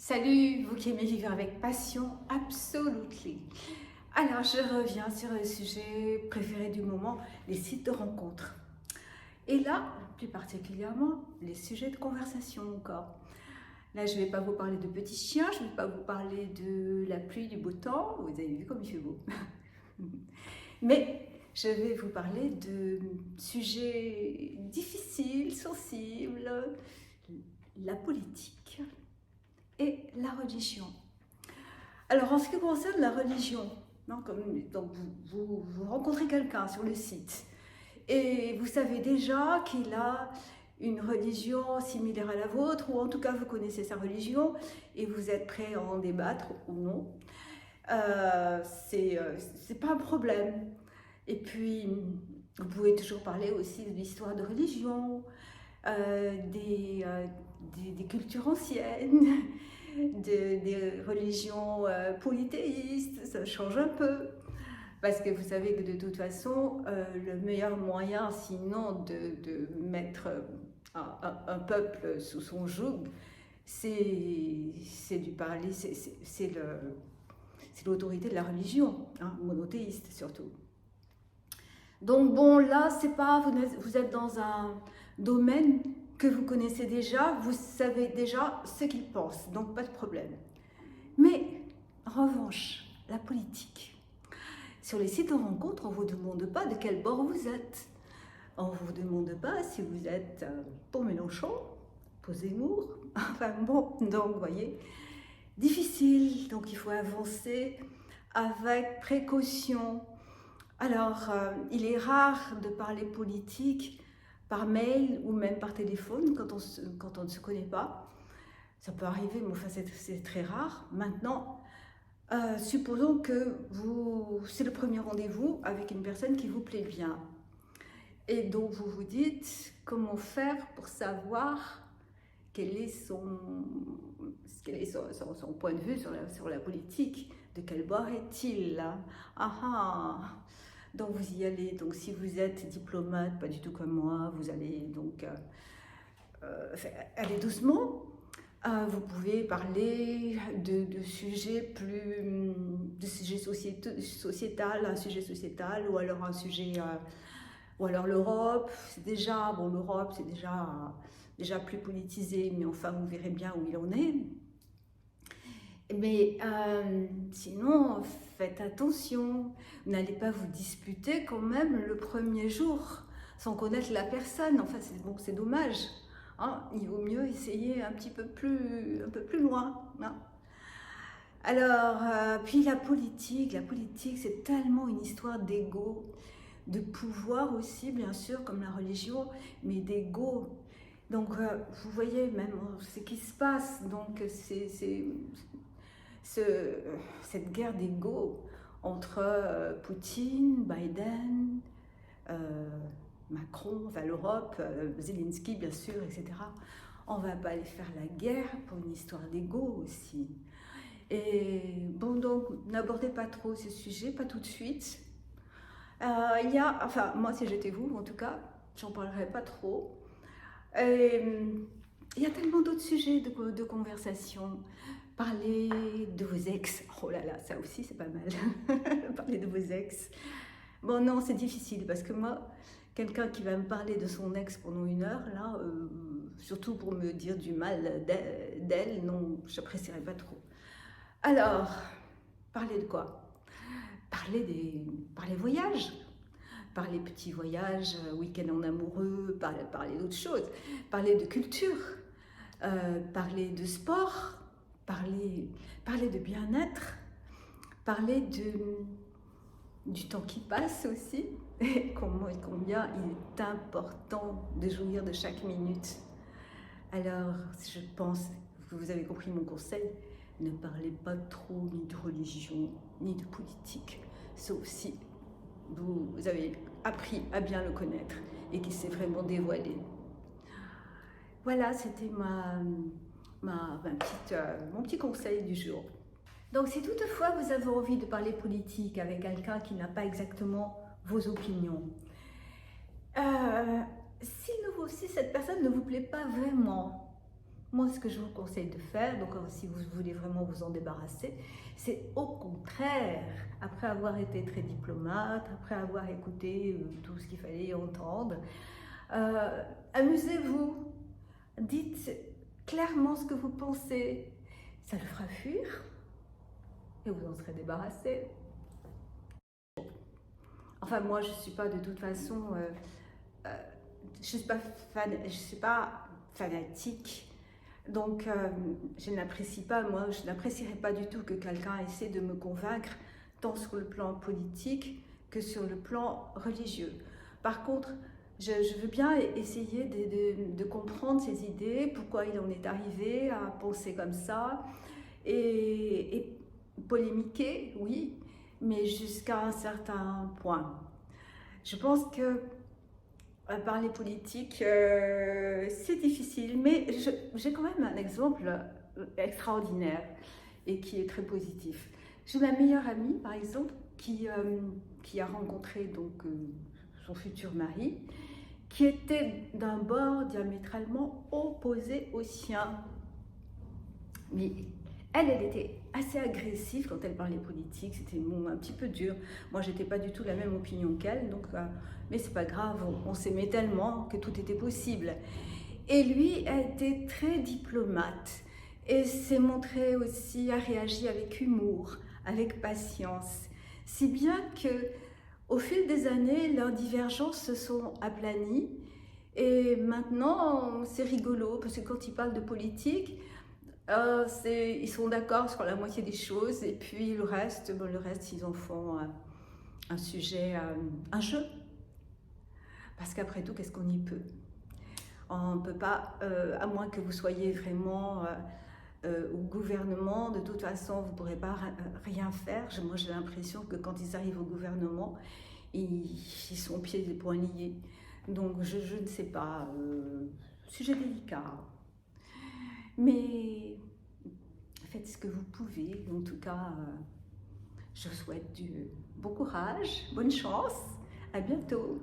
Salut, vous qui aimez vivre avec passion, absolutely. Alors, je reviens sur le sujet préféré du moment, les sites de rencontres. Et là, plus particulièrement, les sujets de conversation encore. Là, je ne vais pas vous parler de petits chiens, je ne vais pas vous parler de la pluie, du beau temps, vous avez vu comme il fait beau. Mais je vais vous parler de sujets difficiles, sensibles, la politique et la religion. Alors, en ce qui concerne la religion, donc vous rencontrez quelqu'un sur le site et vous savez déjà qu'il a une religion similaire à la vôtre, ou en tout cas vous connaissez sa religion et vous êtes prêt à en débattre ou non. C'est pas un problème. Et puis, vous pouvez toujours parler aussi de l'histoire de religion, des cultures anciennes, des religions polythéistes, ça change un peu. Parce que vous savez que de toute façon, le meilleur moyen, sinon de mettre un peuple sous son joug, c'est du parler, c'est l'autorité de la religion, hein, monothéiste surtout. Donc bon, là, c'est pas, vous êtes dans un domaine que vous connaissez déjà, vous savez déjà ce qu'ils pensent, donc pas de problème. Mais en revanche, la politique. Sur les sites de rencontres, on ne vous demande pas de quel bord vous êtes. On ne vous demande pas si vous êtes pour Mélenchon, pour Zemmour. Enfin bon, donc vous voyez, difficile, donc il faut avancer avec précaution. Alors, il est rare de parler politique par mail ou même par téléphone quand on ne se connaît pas. Ça peut arriver, mais enfin c'est très rare. Maintenant, supposons que c'est le premier rendez-vous avec une personne qui vous plaît bien. Et donc vous vous dites comment faire pour savoir quel est son point de vue sur la politique. De quel bord est-il là? Donc vous y allez, donc si vous êtes diplomate, pas du tout comme moi, vous allez donc aller doucement. Vous pouvez parler de sujets sociétal, un sujet sociétal, ou alors un sujet, ou alors l'Europe. L'Europe c'est déjà plus politisé, mais enfin vous verrez bien où il en est. Mais sinon, faites attention, n'allez pas vous disputer quand même le premier jour sans connaître la personne. Enfin, c'est dommage. Hein, il vaut mieux essayer un peu plus loin. Hein. Alors, puis la politique c'est tellement une histoire d'ego, de pouvoir aussi, bien sûr, comme la religion, mais d'ego. Donc, vous voyez même ce qui se passe. Donc, cette guerre d'ego entre Poutine, Biden, Macron, enfin l'Europe, Zelensky bien sûr, etc. On ne va pas aller faire la guerre pour une histoire d'ego aussi. Et bon, donc n'abordez pas trop ce sujet, pas tout de suite. Moi si j'étais vous, en tout cas, j'en parlerai pas trop. Il y a tellement d'autres sujets de conversation. Parler de vos ex, oh là là, ça aussi c'est pas mal. Parler de vos ex. Bon non, c'est difficile parce que moi, quelqu'un qui va me parler de son ex pendant 1 heure, là, surtout pour me dire du mal d'elle, non, j'apprécierais pas trop. Alors, parler de quoi? Parler voyages. Parler petits voyages, week-end en amoureux, parler d'autres choses. Parler de culture, parler de sport, parler de bien-être, parler du temps qui passe aussi, et combien il est important de jouir de chaque minute. Alors, je pense que vous avez compris mon conseil, ne parlez pas trop ni de religion, ni de politique, sauf si vous avez appris à bien le connaître et qu'il s'est vraiment dévoilé. Voilà, c'était mon petit conseil du jour. Donc si toutefois vous avez envie de parler politique avec quelqu'un qui n'a pas exactement vos opinions, si cette personne ne vous plaît pas vraiment, Moi, ce que je vous conseille de faire, donc si vous voulez vraiment vous en débarrasser, c'est au contraire, après avoir été très diplomate, après avoir écouté tout ce qu'il fallait entendre, amusez-vous, dites clairement ce que vous pensez, ça le fera fuir et vous en serez débarrassé. Enfin, moi, je ne suis pas de toute façon, je ne suis pas fanatique. Donc, je n'apprécie pas, moi, je n'apprécierais pas du tout que quelqu'un essaie de me convaincre, tant sur le plan politique que sur le plan religieux. Par contre, je veux bien essayer de comprendre ses idées, pourquoi il en est arrivé à penser comme ça, et polémiquer, oui, mais jusqu'à un certain point. Je pense que parler politique, c'est difficile, mais j'ai quand même un exemple extraordinaire et qui est très positif. J'ai ma meilleure amie, par exemple, qui a rencontré donc, son futur mari, qui était d'un bord diamétralement opposé au sien. Mais elle était assez agressive quand elle parlait politique, c'était un petit peu dur. Moi, j'étais pas du tout la même opinion qu'elle, donc, mais c'est pas grave, on s'aimait tellement que tout était possible. Et lui a été très diplomate et s'est montré aussi, a réagi avec humour, avec patience. Si bien que, au fil des années, leurs divergences se sont aplanies et maintenant, c'est rigolo parce que quand ils parlent de politique, ils sont d'accord sur la moitié des choses et puis le reste, ils en font un sujet, un jeu. Parce qu'après tout, qu'est-ce qu'on y peut? On ne peut pas, à moins que vous soyez vraiment au gouvernement, de toute façon, vous ne pourrez pas rien faire. Moi, j'ai l'impression que quand ils arrivent au gouvernement, ils sont pieds et poings liés. Donc, je ne sais pas, sujet délicat. Mais faites ce que vous pouvez. En tout cas, je vous souhaite bon courage, bonne chance. À bientôt.